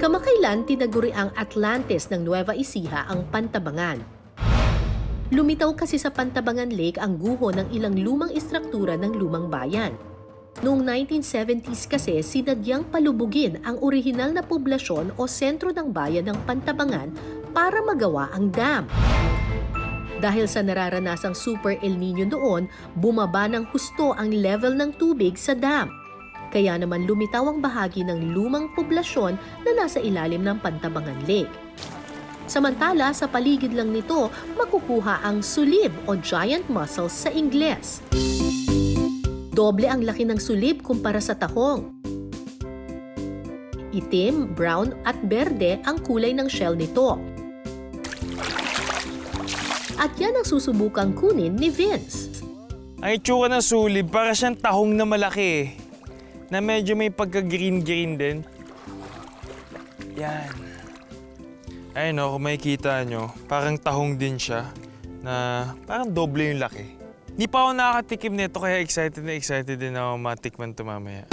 Kamakailan tinaguri ang Atlantis ng Nueva Ecija ang Pantabangan. Lumitaw kasi sa Pantabangan Lake ang guho ng ilang lumang istruktura ng lumang bayan. Noong 1970s kasi sinadyang palubugin ang orihinal na poblasyon o sentro ng bayan ng Pantabangan para magawa ang dam. Dahil sa nararanasang Super El Nino noon, bumaba ng husto ang level ng tubig sa dam. Kaya naman lumitaw ang bahagi ng lumang poblasyon na nasa ilalim ng Pantabangan Lake. Samantala, sa paligid lang nito, makukuha ang sulib o giant mussels sa Ingles. Doble ang laki ng sulib kumpara sa tahong. Itim, brown at berde ang kulay ng shell nito. At yan ang susubukang kunin ni Vince. Ang itsura ng sulib, para siyang tahong na malaki. Na medyo may pagka-green-green din. Yan. Ayun o, kung makikita nyo, parang tahong din siya. Na parang doble yung laki. Di pa ako nakakatikim nito, kaya excited din ako matikman ito mamaya.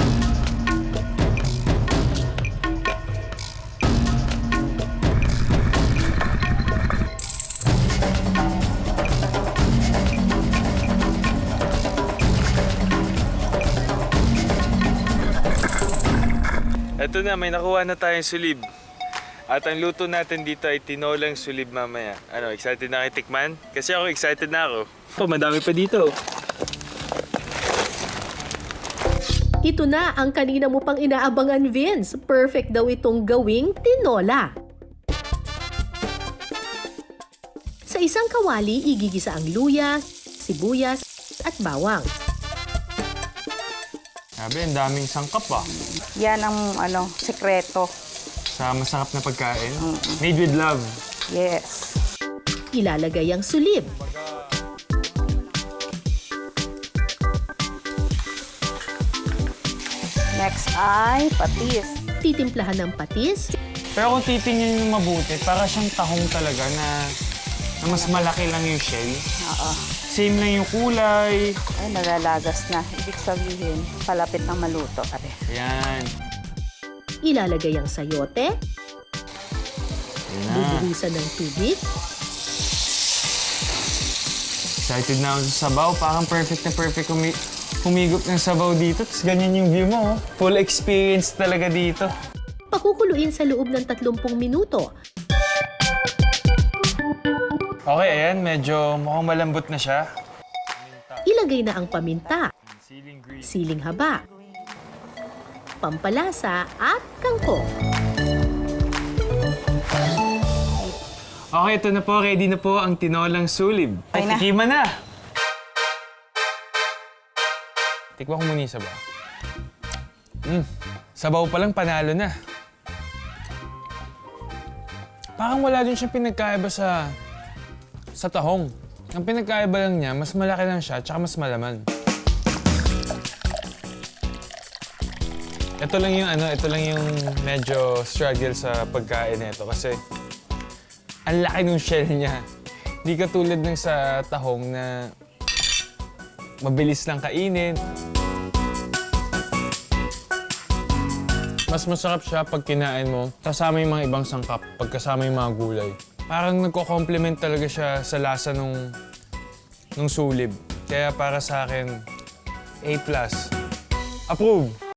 Ito na, may nakuha na tayong sulib. At ang luto natin dito ay tinolang sulib mamaya. Ano, excited na kayo tikman? Kasi ako excited na ako. Madami pa dito. Ito na ang kanina mo pang inaabangan, Vince. Perfect daw itong gawing tinola. Sa isang kawali, igigisa ang luya, sibuyas, at bawang. Sabi, ang daming sangkap ah. Yan ang sekreto. Sa masarap na pagkain. Made with love. Yes. Ilalagay ang sulib. Next ay patis. Titimplahan ng patis, Pero kung titingnan nyo mabuti, para siyang tahong talaga na mas malaki lang yung shell. Oo. Same lang yung kulay. Ay, nalalagas na. Ibig sabihin, palapit ng maluto. Are. Ayan. ilalagay ang sayote, bubuhusan ng tubig, Excited na ako sa sabaw. Parang perfect na perfect humigop ng sabaw dito. Tapos ganyan yung view mo. Full experience talaga dito. pakukuluin sa loob ng 30 minuto. Okay, ayan. Medyo mukhang malambot na siya. Ilagay na ang paminta, siling haba, pampalasa at kangkong. Okay, ito na po. Ready na po ang tinolang sulib. Okay na. Tikiman na! Tikman ko muna yung sabaw. Sabaw pa lang, panalo na. Parang wala din siyang pinagkaiba sa tahong. Ang pinagkaiba lang niya, mas malaki lang siya, tsaka mas malaman. Ito lang yung medyo struggle sa pagkain nito kasi ang laki ng shell niya. Hindi katulad ng sa tahong na mabilis lang kainin. Mas masarap siya pag kinain mo, kasama yung mga ibang sangkap, pagkasama yung mga gulay. Parang nagko-complement talaga siya sa lasa nung sulib. Kaya para sa akin, A+. Approve!